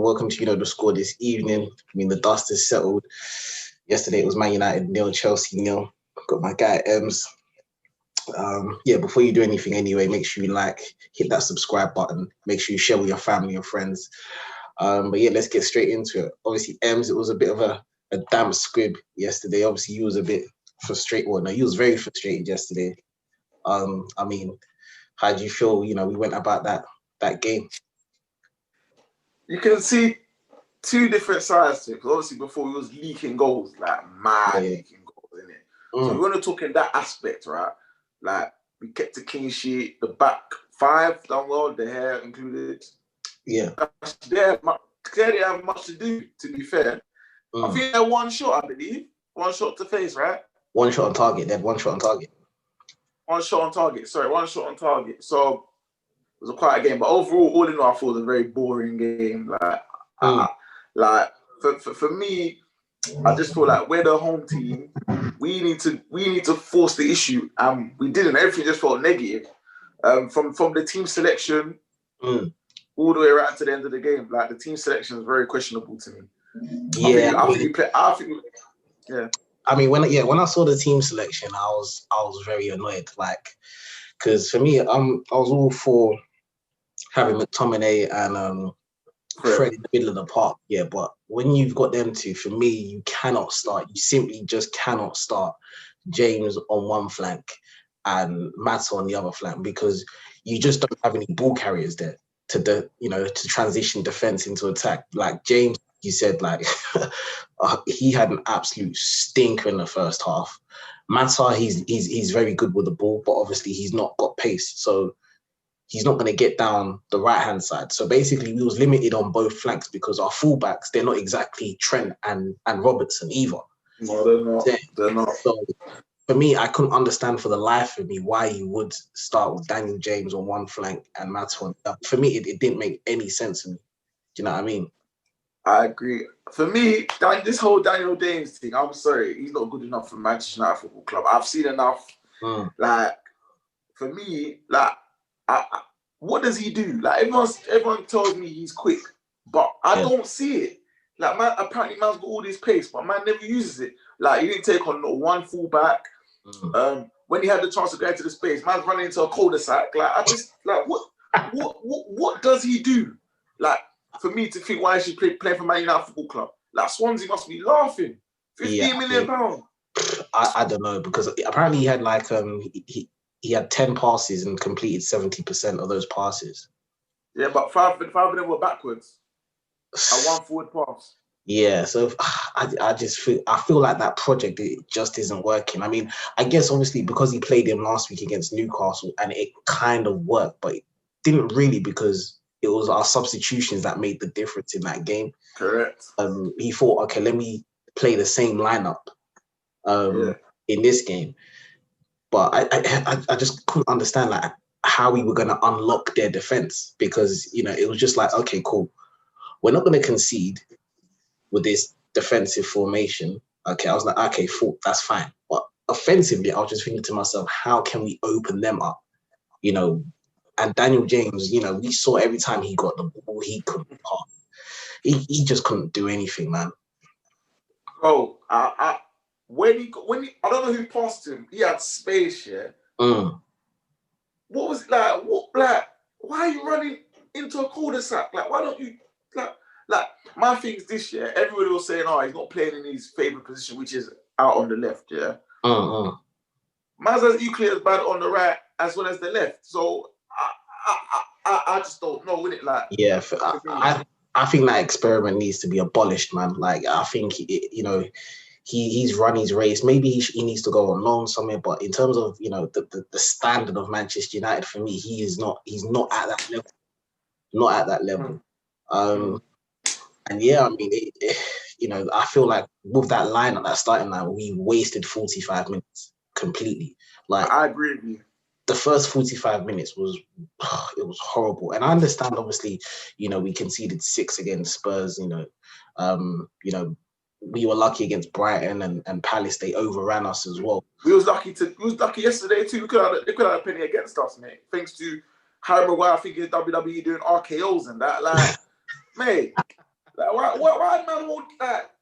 welcome to the score this evening. I mean, the dust is settled. Yesterday it was Man United 0, Chelsea 0. Got my guy Ems. Before you do anything anyway, make sure you hit that subscribe button. Make sure you share with your family and friends. Let's get straight into it. Obviously, Ems, it was a bit of a damp squib yesterday. Obviously, you was a bit frustrated. Well, no, you was very frustrated yesterday. How do you feel? We went about that game. You can see two different sides to it. Because obviously, before he was leaking goals, leaking goals, innit? So we want to talk in that aspect, right? Like, we kept a clean sheet, the back five done well, the hair included. Yeah. They didn't have much to do, to be fair. I think they had one shot, I believe. One shot to face, right? One shot on target. They had one shot on target. One shot on target. So it was a quiet game. But overall, all in all, I thought it was a very boring game. For me, I just feel like we're the home team. We need to force the issue. We didn't. Everything just felt negative. From the team selection all the way around to the end of the game. Like, the team selection is very questionable to me. Yeah. When I saw the team selection, I was very annoyed. Because for me, I was all for having McTominay and Fred in the middle of the park. Yeah, but when you've got them two, for me, you cannot start. You simply just cannot start James on one flank and Mata on the other flank, because you just don't have any ball carriers there to transition defense into attack. Like James, you said, he had an absolute stinker in the first half. Mata, he's very good with the ball, but obviously he's not got pace, so he's not going to get down the right-hand side. So basically, we was limited on both flanks because our fullbacks, they're not exactly Trent and Robertson either. No, they're not. They're not. So for me, I couldn't understand for the life of me why you would start with Daniel James on one flank and Mata on the other. For me, it didn't make any sense to me. Do you know what I mean? I agree. For me, this whole Daniel James thing, I'm sorry, he's not good enough for Manchester United Football Club. I've seen enough. For me, what does he do? Everyone tells me he's quick, but I don't see it. Apparently man's got all this pace, but man never uses it. He didn't take on one fullback. When he had the chance to go into the space, man's running into a cul-de-sac. What does he do? For me to think why he should play for Man United Football Club. Swansea must be laughing. £15 million. I don't know, because apparently he had he had 10 passes and completed 70% of those passes. Yeah, but five of them were backwards. And one forward pass. Yeah, so I feel like that project, it just isn't working. I mean, I guess obviously because he played him last week against Newcastle and it kind of worked, but it didn't really, because it was our substitutions that made the difference in that game. Correct. He thought, okay, let me play the same lineup in this game. But I just couldn't understand how we were going to unlock their defense, because it was just okay, cool, we're not going to concede with this defensive formation. Okay, I was like, okay, that's fine. But offensively, I was just thinking to myself, how can we open them up? And Daniel James, we saw every time he got the ball, he couldn't pass. He just couldn't do anything, man. Bro, when he I don't know who passed him. He had space, yeah. What was it like? Why are you running into a cul-de-sac? Why don't you my thing is this year? Everybody was saying, he's not playing in his favorite position, which is out on the left, yeah. Man's as equally as bad on the right as well as the left. So I just don't know, innit? I think that experiment needs to be abolished, man. I think he's run his race. Maybe he needs to go on loan somewhere. But in terms of the standard of Manchester United, for me, he's not at that level. Not at that level. And yeah, I mean, I feel like with that lineup, that starting line, we wasted 45 minutes completely. I agree with you. The first 45 minutes was horrible. And I understand, obviously, we conceded 6 against Spurs. We were lucky against Brighton and Palace. They overran us as well. We was lucky yesterday too. They could have a penny against us, mate. Thanks to Harry Maguire, I think in WWE doing RKOs and that. Mate, Like, why man hold that?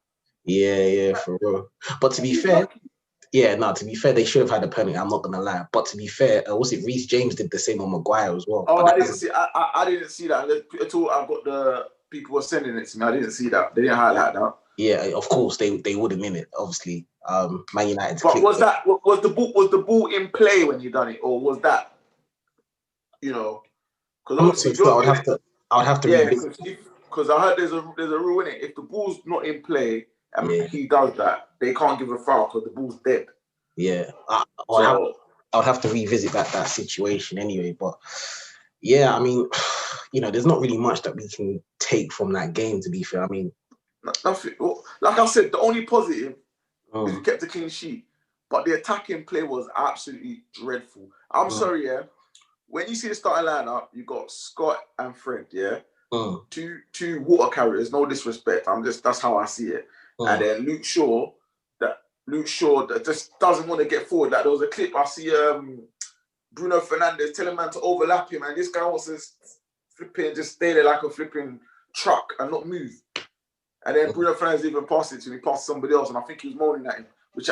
Yeah, for real. But to be fair, to be fair, they should have had a penalty. I'm not gonna lie. But to be fair, was it Reece James did the same on Maguire as well? Oh, I didn't see. I didn't see that at all. I got the people were sending it to me. I didn't see that. They didn't highlight that. Yeah, of course they would have in it. Obviously, Man United. But was the ball in play when you done it, or was that, because I'm not so sure. I would have to revisit. Because I heard there's a rule in it. If the ball's not in play and he does that, they can't give a foul because the ball's dead. Yeah, I would have to revisit that situation anyway. But yeah, I mean, there's not really much that we can take from that game. To be fair, I mean, nothing. Like I said, the only positive is we kept a clean sheet, but the attacking play was absolutely dreadful. I'm sorry, when you see the starting lineup, you got Scott and Fred, two water carriers. No disrespect, that's how I see it. And then Luke Shaw that just doesn't want to get forward. Like there was a clip I see Bruno Fernandes telling man to overlap him, and this guy wants to just stay there like a flipping truck and not move. And then Bruno Fernandes even passed it to me, passed somebody else, and I think he was moaning at him, which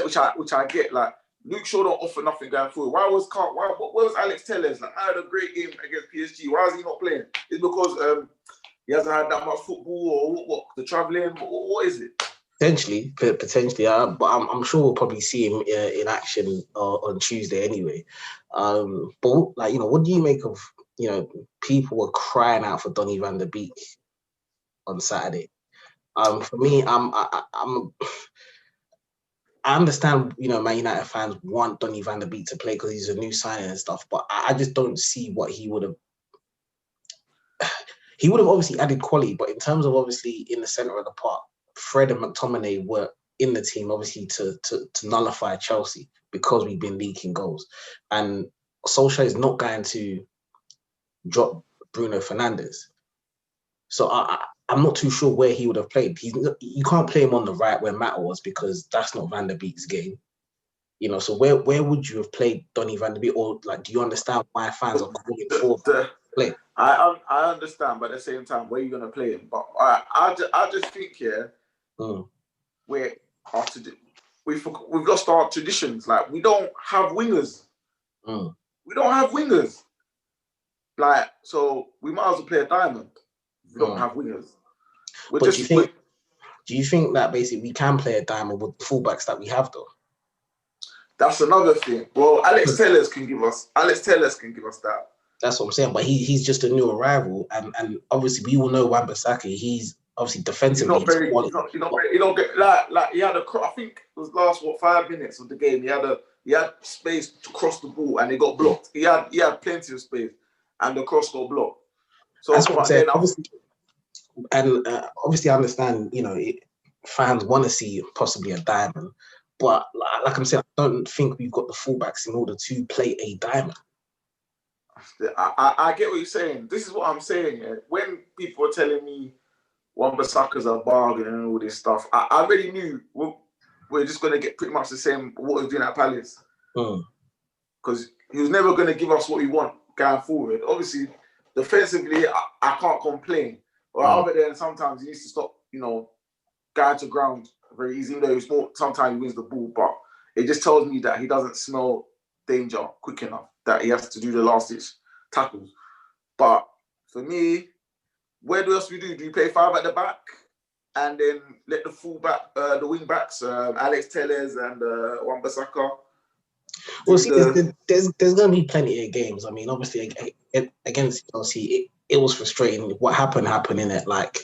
I get. Like Luke Shaw don't offer nothing going forward. Where was Alex Telles? Like I had a great game against PSG. Why is he not playing? It's because he hasn't had that much football, or what? The travelling? What is it? Potentially, but I'm sure we'll probably see him in action on Tuesday anyway. But like what do you make of people were crying out for Donny van der Beek on Saturday? For me, I understand Man United fans want Donny van der Beek to play because he's a new signing and stuff, but I just don't see what he would have. He would have obviously added quality, but in terms of obviously in the centre of the park, Fred and McTominay were in the team obviously to nullify Chelsea because we've been leaking goals, and Solskjaer is not going to drop Bruno Fernandes. So I'm not too sure where he would have played. You can't play him on the right where Matt was because that's not Van der Beek's game. So where would you have played Donny van der Beek, or like do you understand why fans are calling for play? I understand, but at the same time, where are you gonna play him? But I just think we've lost our traditions. Like we don't have wingers. We don't have wingers. Like so, we might as well play a diamond. We don't have wingers. Do you think that basically we can play a diamond with the fullbacks that we have though? That's another thing. Well, Alex Telles can give us that. That's what I'm saying. But he's just a new arrival, and obviously we all know Wan-Bissaka. He's obviously defensively. He's not very. He don't get like he had I think it was last 5 minutes of the game. He had space to cross the ball and it got blocked. He had plenty of space and the cross got blocked. So that's what I'm saying. Obviously, I understand. Fans want to see possibly a diamond, but like I'm saying, I don't think we've got the fullbacks in order to play a diamond. I get what you're saying. This is what I'm saying. Yeah? When people are telling me Wan-Bissaka's a bargain and all this stuff, I already knew we're just going to get pretty much the same what he was doing at Palace. Because he was never going to give us what we want going forward. Obviously, defensively, I can't complain. But other than sometimes he needs to stop, going to ground very easy. Even though sometimes he wins the ball, but it just tells me that he doesn't smell danger quick enough, that he has to do the last-ditch tackles. But for me, where else we do? Do you play 5 at the back and then let the fullback, the wing backs, Alex Telles and Wan-Bissaka? Well, see, there's going to be plenty of games. I mean, obviously against Chelsea, it was frustrating. What happened in it. Like,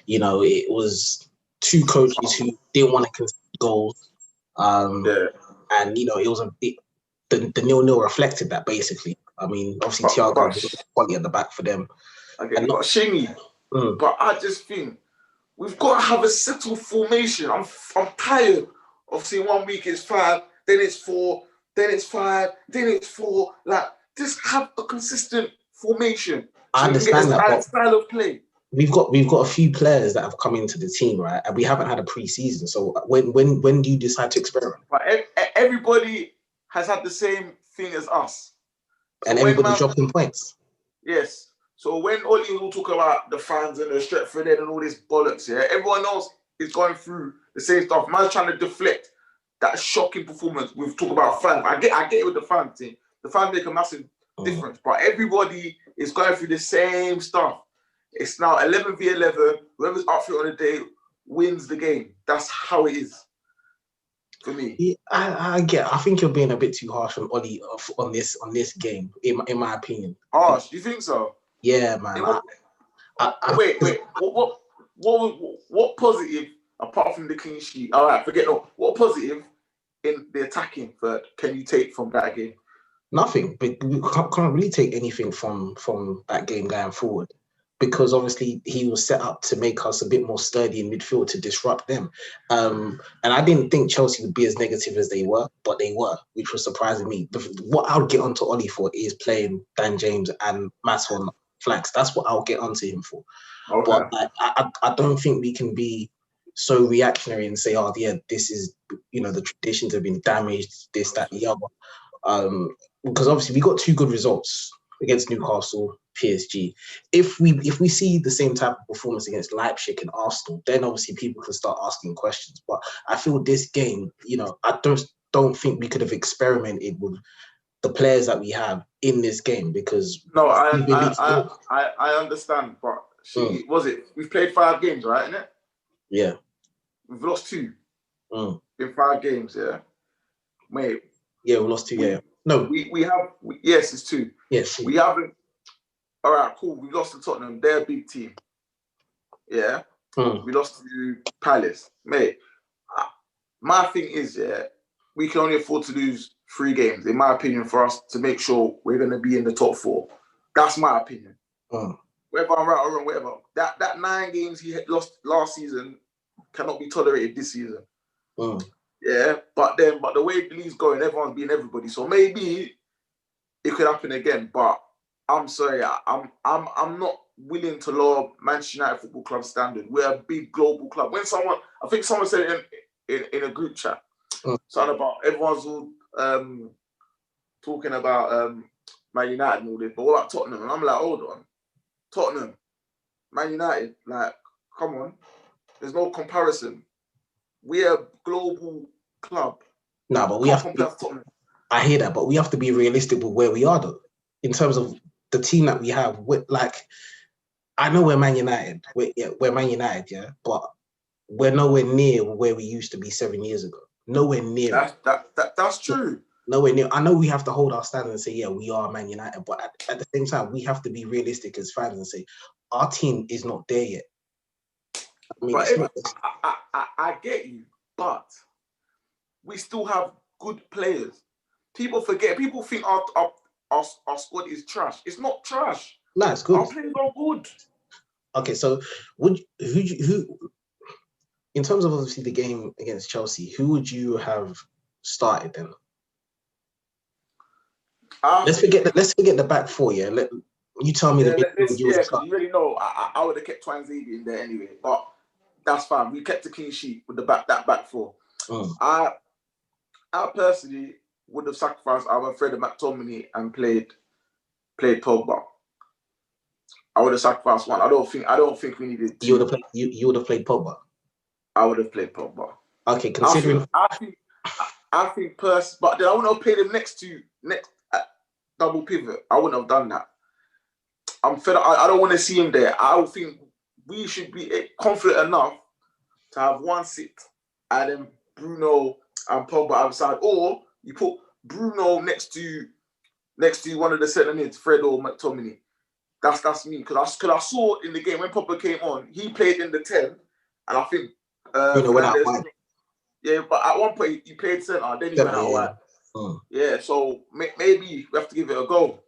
it was two coaches who didn't want to concede goals. And it was the 0-0 reflected that basically. I mean, obviously Thiago was quality at the back for them. Okay, but Shingy, but I just think we've got to have a settled formation. I'm tired of seeing 1 week it's 5, then it's 4, then it's 5, then it's 4. Like, just have a consistent formation. I understand that style of play. We've got a few players that have come into the team, right? And we haven't had a pre-season. So when do you decide to experiment? But everybody has had the same thing as us. And everybody dropped in points. Yes. So when Oli will talk about the fans and the Stretford End and all this bollocks, yeah, everyone else is going through the same stuff. Man's trying to deflect that shocking performance. We've talked about fans. I get it with the fan thing. The fans make a massive difference, but everybody is going through the same stuff. It's now 11v11. Whoever's up for it on the day wins the game. That's how it is for me. Yeah, I think you're being a bit too harsh on Oli on this game, in my opinion. Harsh? You think so? Yeah, man. Wait. What positive apart from the clean sheet? All right, forget no. What positive in the attacking third can you take from that game? Nothing, but we can't really take anything from that game going forward, because obviously he was set up to make us a bit more sturdy in midfield to disrupt them. And I didn't think Chelsea would be as negative as they were, but they were, which was surprising me. What I'll get onto Oli for is playing Dan James and Matt on flanks. That's what I'll get onto him for. Okay. But I don't think we can be so reactionary and say, oh yeah, this is, the traditions have been damaged, this, that, the other. Because obviously we got 2 good results against Newcastle, PSG. If we see the same type of performance against Leipzig and Arsenal, then obviously people can start asking questions. But I feel this game, I don't think we could have experimented with the players that we have in this game, because I understand, but we've played 5 games, right? Isn't it? Yeah. We've lost 2 in 5 games, yeah. Mate. Yeah, we lost 2, yeah. No. We have, yes, it's 2. Yes. We haven't, all right, cool. We lost to Tottenham. They're a big team. Yeah. We lost to Palace. Mate, my thing is, yeah, we can only afford to lose 3 games, in my opinion, for us to make sure we're going to be in the top 4. That's my opinion. Whether I'm right or wrong, whatever. That 9 games he lost last season cannot be tolerated this season. Yeah, but the way the league's going, everyone's beating everybody. So maybe it could happen again. But I'm sorry, I'm not willing to lower Manchester United Football Club standard. We're a big global club. I think someone said it in a group chat, something about everyone's all talking about Man United and all this, but what about Tottenham? And I'm like, hold on, Tottenham, Man United, like, come on, there's no comparison. We're a global club. No, but we have to be, I hear that, but we have to be realistic with where we are, though, in terms of the team that we have. I know we're Man United. We're Man United, yeah, but we're nowhere near where we used to be 7 years ago. Nowhere near. That's true. Nowhere near. I know we have to hold our stand and say, yeah, we are Man United, but at the same time, we have to be realistic as fans and say, our team is not there yet. I mean, I get you, but we still have good players. People forget. People think our squad is trash. It's not trash. No, it's good. Our players are good. Okay, so who in terms of obviously the game against Chelsea, who would you have started then? Let's forget the back 4. Yeah, you tell me because you already know I would have kept Twanzebe in there anyway, but that's fine. We kept a clean sheet with that back 4. I personally would have sacrificed our Fred and McTominay and played Pogba. I would have sacrificed one. I don't think we needed 2. You would have played Pogba. I would have played Pogba. Okay, considering I think but then I wouldn't have played him next double pivot. I wouldn't have done that. I'm fed up. I don't want to see him there. I would think we should be confident enough to have 1 sit and then Bruno and Pogba outside, or you put Bruno next to one of the centre mids, Fred or McTominay. That's me, because I saw in the game when Pogba came on, he played in the 10, and I think yeah, but at one point he played centre, then he went out wide. Yeah, so maybe we have to give it a go,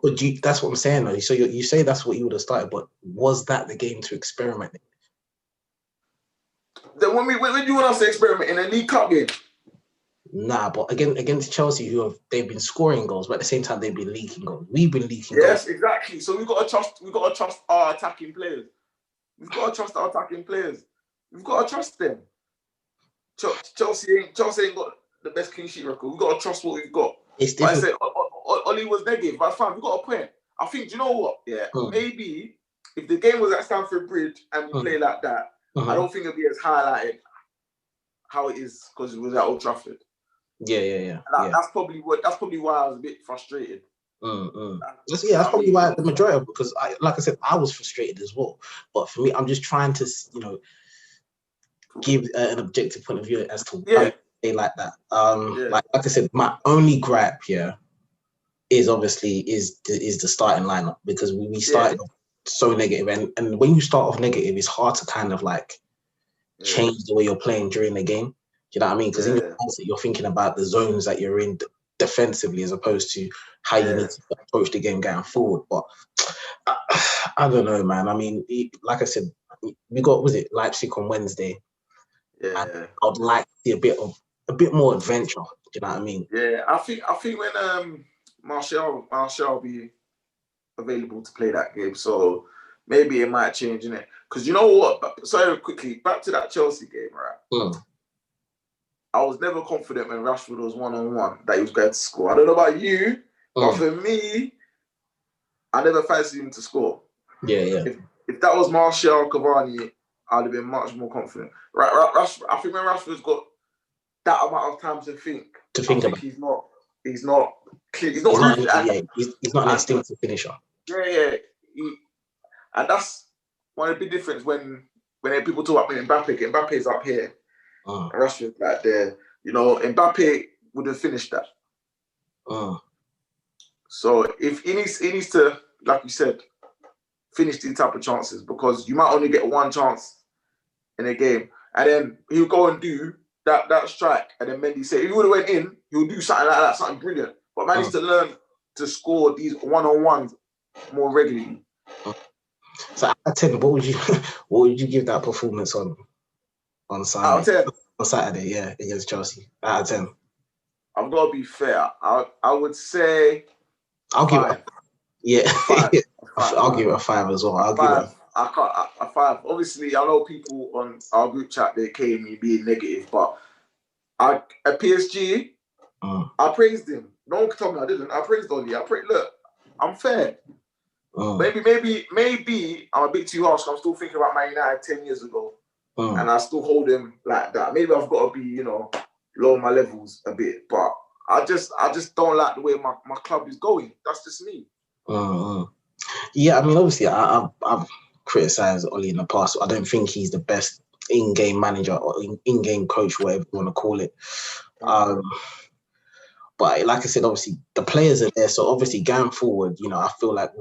But that's what I'm saying, though. So you say that's what you would have started, but was that the game to experiment in? Then when you want us to experiment in a League Cup game? Nah, but against Chelsea, they've been scoring goals, but at the same time they've been leaking goals. We've been leaking goals. Yes, exactly. So we've got to trust our attacking players. We've got to trust them. Chelsea ain't got the best clean sheet record. We've got to trust what we've got. It's different. Like I said, Oli was negative, but it's fine. We've got a point. I think, do you know what? Yeah, maybe if the game was at Stamford Bridge and we play like that, I don't think it'd be as highlighted how it is because it was at Old Trafford. Yeah. That's probably why I was a bit frustrated. That's probably why the majority of, because like I said, I was frustrated as well. But for me, I'm just trying to, give an objective point of view as to why you play like that. Like I said, my only gripe here is obviously is the starting lineup, because we started off so negative, and when you start off negative, it's hard to kind of like change the way you're playing during the game. Do you know what I mean? Because in your mindset, you're thinking about the zones that you're in defensively as opposed to how you need to approach the game going forward. But I don't know, man. I mean, like I said, we got, was it Leipzig on Wednesday? Yeah, I'd like to see a bit more adventure. Do you know what I mean? Yeah, I think when Martial will be available to play that game, so maybe it might change, innit? Because you know what? Sorry, quickly back to that Chelsea game, right? I was never confident when Rashford was 1-on-1 that he was going to score. I don't know about you, but for me, I never fancied him to score. Yeah. If that was Martial, Cavani, I'd have been much more confident. I think when Rashford's got that amount of time to think about, he's not an instinctive finisher. Yeah. And that's one of the big difference when people talk about Mbappe. Mbappe's up here, and Rashford's like there. Mbappe would have finished that. So if he needs to, like you said, finish these type of chances, because you might only get one chance in a game, and then he'll go and do that strike, and then Mendy say if he would have went in, he'll do something like that, something brilliant. But man needs to learn to score these 1-on-1s more regularly. So out of 10, what would you give that performance on Sunday? Out of 10? On Saturday, yeah, against Chelsea. Out of 10. I've got to be fair. I would say I'll give it I'll give it a 5 as well. I'll give it a 5. Obviously, I know people on our group chat, they came me being negative, but at PSG, I praised him. No one can tell me I didn't. I praised Oli. Look, I'm fair. Maybe I'm a bit too harsh. I'm still thinking about Man United 10 years ago, and I still hold him like that. Maybe I've got to be, lower my levels a bit, but I just don't like the way my club is going. That's just me. Yeah, I mean, obviously, I've criticised Oli in the past. I don't think he's the best in-game manager or in-game coach, whatever you want to call it. But like I said, obviously, the players are there. So obviously, going forward, I feel like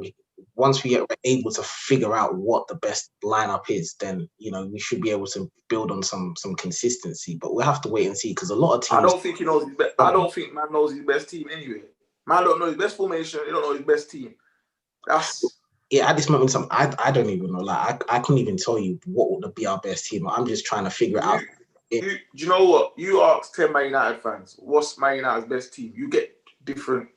once we are able to figure out what the best lineup is, then, we should be able to build on some consistency. But we'll have to wait and see, because a lot of teams... I don't think he knows his best. I don't think man knows his best team anyway. Man don't know his best formation. He don't know his best team. At this moment in time, I don't even know. Like, I couldn't even tell you what would be our best team. I'm just trying to figure it out. Do you know what? You ask 10 Man United fans, what's Man United's best team? You get different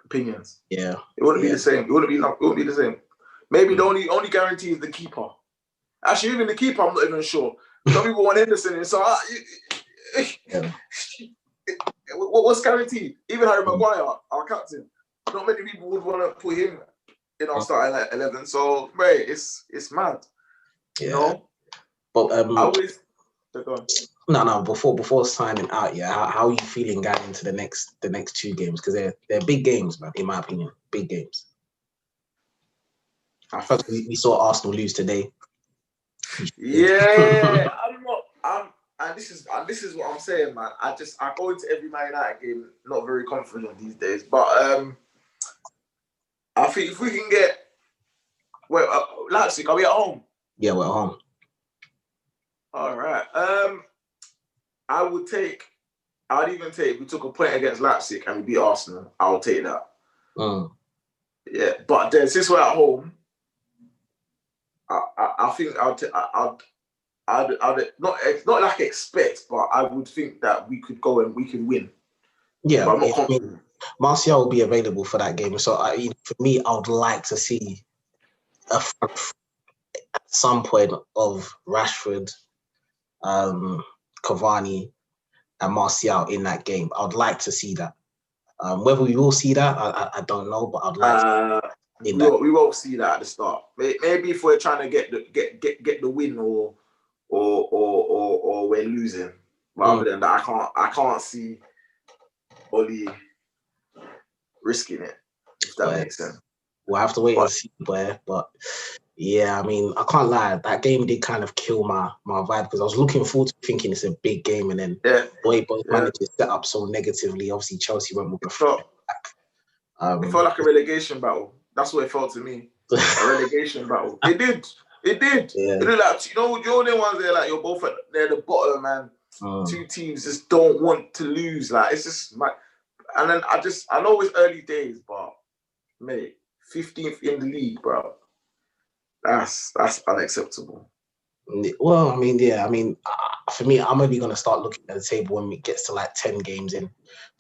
opinions. Yeah. It wouldn't be the same. It wouldn't be the same. Maybe the only guarantee is the keeper. Actually, even the keeper, I'm not even sure. Some people want Henderson in, so what's guaranteed? Even Harry Maguire, our captain, not many people would want to put him in our starting 11. So, mate, it's mad. Yeah. But No. Before signing out, how are you feeling going into the next 2 games? Because they're big games, man. In my opinion, big games. First, we saw Arsenal lose today. Yeah, and this is what I'm saying, man. I go into every Man United game not very confident these days, but I think if we can get Leipzig, are we at home? Yeah, we're at home. All right. I'd even take if we took a point against Leipzig and we beat Arsenal, I'll take that. Yeah, but then since we're at home, I think I'd not like expect, but I would think that we could go and we can win. Yeah, but I'm not confident. Martial will be available for that game, so for me, I would like to see at some point of Rashford, Cavani, and Martial in that game. I would like to see that. Whether we will see that, I don't know, but I'd like to see that. We won't see that at the start. Maybe if we're trying to get the win or we're losing. But other than that, I can't see Oli risking it, if that makes sense. We'll have to wait and see, but yeah, I mean, I can't lie. That game did kind of kill my vibe because I was looking forward to thinking it's a big game, and then both managers set up so negatively. Obviously, Chelsea went with the back. It felt like a relegation battle. That's what it felt to me. A relegation battle. It did. Yeah. It looked like, you know the ones there, like you're both near the bottom, man. Two teams just don't want to lose. Like it's just and then I know it's early days, but mate, 15th in the league, bro. That's unacceptable. Well, I mean, for me, I'm only gonna start looking at the table when it gets to like 10 games in,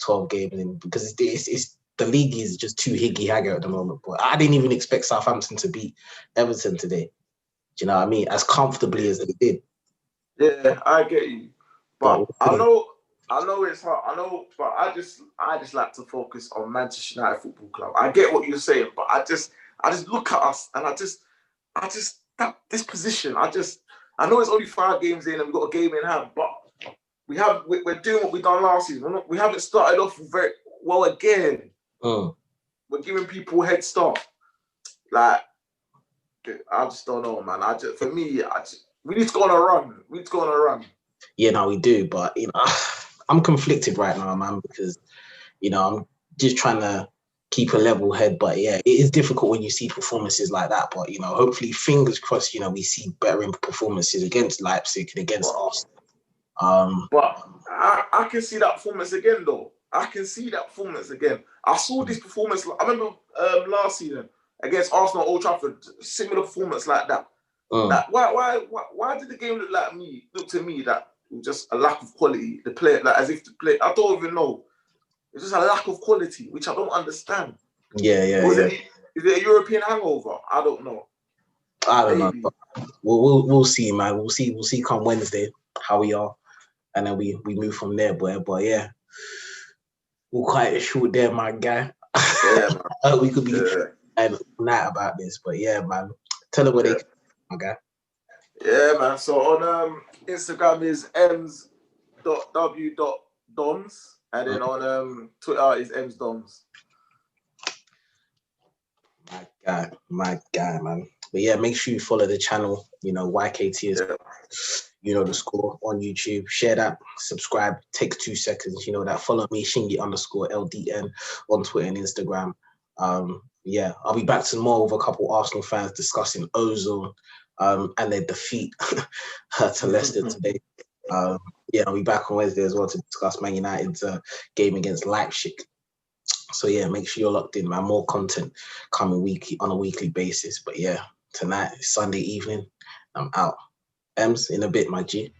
12 games in, because it's the league is just too higgy-haggy at the moment. But I didn't even expect Southampton to beat Everton today. Do you know what I mean? As comfortably as they did. Yeah, I get you. But I know it's hard. I know, but I just like to focus on Manchester United Football Club. I get what you're saying, but I just look at us and I just this position. I know it's only 5 games in and we've got a game in hand, but we're doing what we done last season. We haven't started off very well again. We're giving people a head start. Like, I just don't know, man. We need to go on a run. Yeah, no, we do, but I'm conflicted right now, man, because I'm just trying to keep a level head. But yeah, it is difficult when you see performances like that. But hopefully, fingers crossed, we see better performances against Leipzig and against Arsenal. But I can see that performance again, though. I can see that performance again. I saw this performance. I remember last season against Arsenal at Old Trafford, similar performance like that. Like, why did the game look to me that it was just a lack of quality? The player, like as if the play, I don't even know. It's just a lack of quality, which I don't understand. Yeah. Is it a European hangover? I don't know. I don't know. We'll see, man. We'll see come Wednesday how we are, and then we move from there, boy. But yeah, we'll quite a short there, my guy. Yeah, man. We could be night about this, but yeah, man. Tell them where they can, my guy. Yeah, man. So on Instagram is ems.w.doms, and then on Twitter is emsdoms. My guy, man. But yeah, make sure you follow the channel. YKT is, the score on YouTube. Share that, subscribe. Takes 2 seconds. That. Follow me, Shingy_LDN on Twitter and Instagram. Yeah, I'll be back tomorrow with a couple Arsenal fans discussing Ozone and their defeat to Leicester today. Yeah, I'll be back on Wednesday as well to discuss Man United's game against Leipzig. So yeah, make sure you're locked in, man. More content coming on a weekly basis. But yeah, tonight, Sunday evening, I'm out. Ems, in a bit, my G.